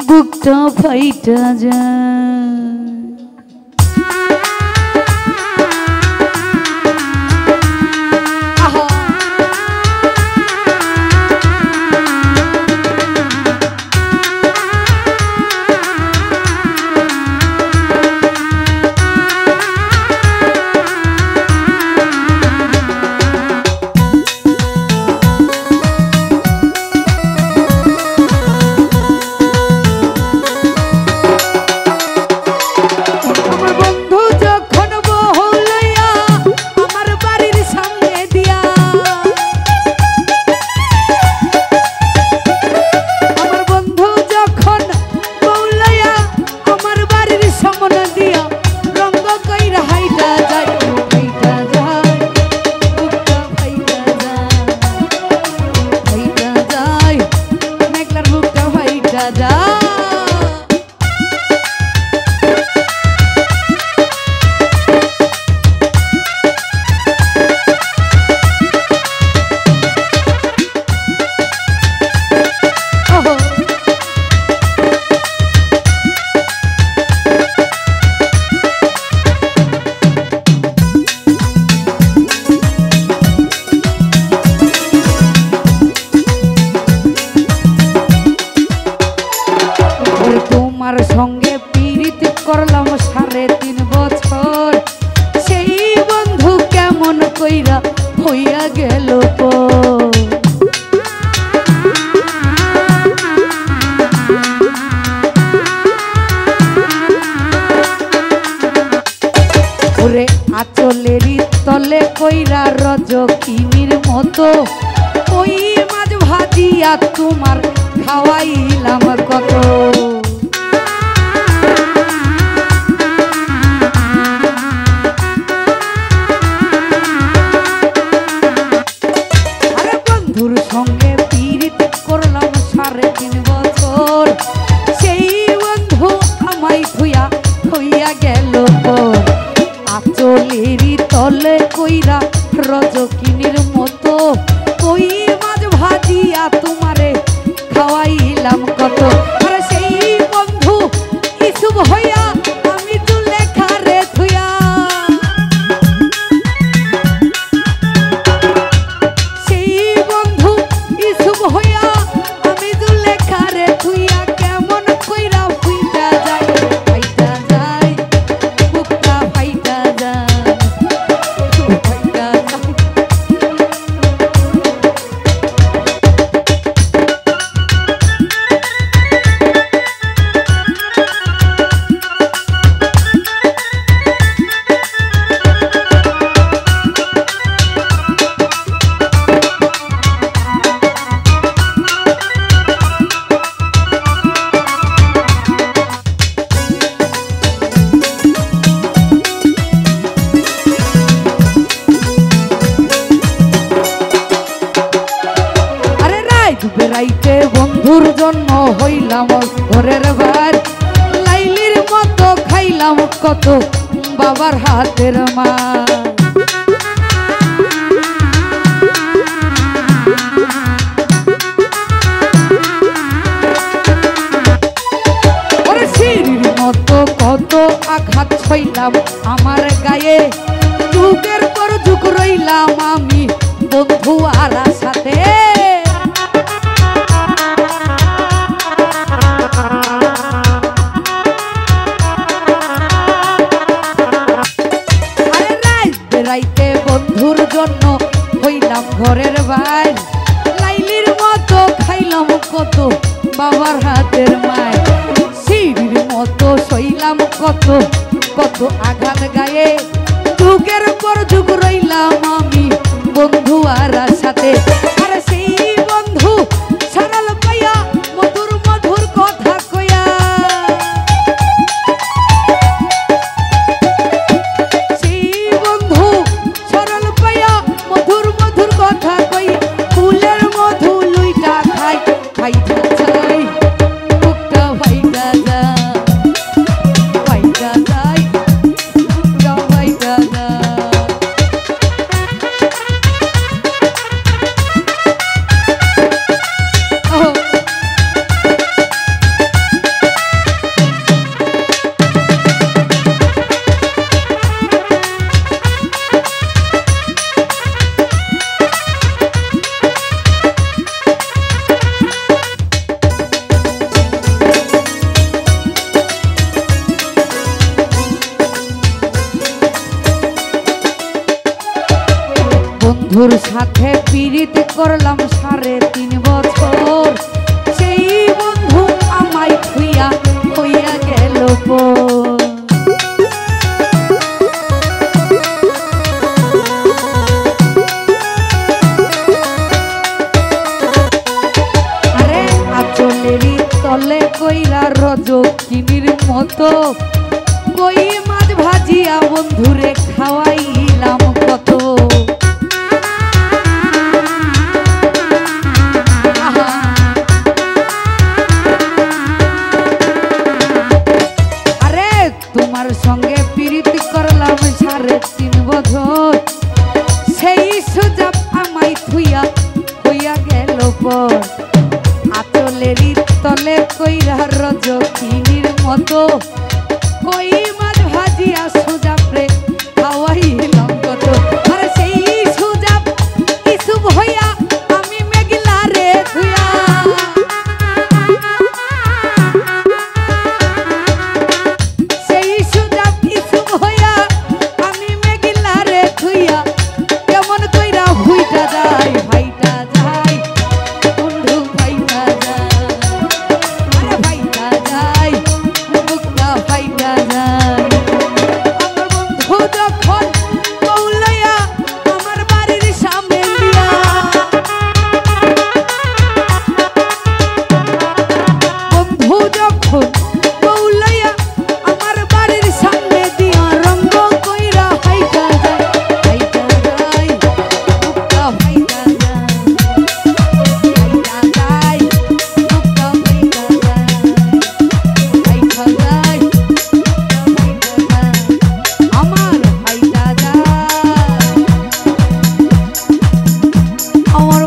বুকটা ফাইটা যায়। তোমার সঙ্গে পীড়িত করলাম 3.5 বছর, সেই বন্ধু কেমন কইরা হইয়া গেল ওরে আঁচলেরই তলে কইরা রজকিনীর মতো ওই মাছ ভাজিয়া তোমার খাওয়াইলাম কত। আরে বন্ধুর সঙ্গে পীড়িত করলাম 3.5 বছর, সেই বন্ধু আমায় ধুইয়া হইয়া গেল আঁচলেরই তলে কইরা রজকিনীর মতো ওই মাছ ভাজিয়া তোমারে খাওয়াইলাম কত। আরে সেই বন্ধু ইসুব হইয়া আমি জুলেখারে থুইয়া, সেই বন্ধু ইসুব হইয়া আমি জুলেখারে থুইয়া কেমন কইরা ফুইটা যায়, ফাইটা যায় বুকটা ফাইটা যায়, ফাইটা যায়। বেড়াইতে বন্ধুর জন্য হইলাম ঘরের ভার, লাইলির মতো খাইলাম কত বাবার হাতের মার। ওরে সিঁড়ির মতো কত আঘাত ছইলাম আমার গায়ে, যুগের পর যুগ রইলাম আমি বন্ধু আর সাথে। রাইতে বন্ধুর জন্য হইলাম ঘরের ভাই, লাইলির মতো খাইলাম কত বাবার হাতের মায়, সিঁড়ির মতো সইলাম কত কত আঘাত গায়ে, যুগের পর যুগ রইলাম আমি বন্ধু আর সাথে। আরে সেই বন্ধু সরল পাইয়া মধুর মধুর কথা কইয়া, কথা কই ফুলের মধু লুইটা খাই, ফাইটা যায় বুকটা ফাইটা যায়, ফাইটা যায় বুকটা ফাইটা যায়। বন্ধুর সাথে পীড়িত করলাম 3.5 বছর, সেই বন্ধু আমায় খুইয়া হইয়া গেল পর। আরে আঁচলেরই তলে কইরা রজকিনীর মতো কই মাছ ভাজিয়া বন্ধুরে খাওয়াইলাম কত। আরে তোমার সঙ্গে প্রীতি করলাম 3.5 বছর, সেই সুযোগ আমায় থুইয়া হইয়া গেল পর। আঁচলেরই তলে কইরা রজকিনীর মতো কই মাছ ভাজিয়া সুজাপরে খাওয়াইলাম কত। আরে সেই সুজাপ ইসুব হইয়া আমি মেঘলা রে ধুইয়া, সেই সুজাপ ইসুব হইয়া আমি মেঘলা রে ধুইয়া কেমন কইরা হুইটা যায় ভাইটা যায় বন্ধু ভাইটা যায়। আরে ভাইটা যায় বুকটা ভাইটা যায়। আমার বন্ধু যখন বউলাইয়া আমার বাড়ির সামনে দিয়া, বন্ধু যখন বউলাইয়া আমার বাড়ির সামনে দিয়া রঙ্গ কইরা হাইটা যায়, হাইটা যায় বুকটা ভাইটা যায়, হাইটা যায় বুকটা ভাইটা যায়, হাইটা যায় বুকটা ভাইটা যায়, আমার হাইটা যায়। আমার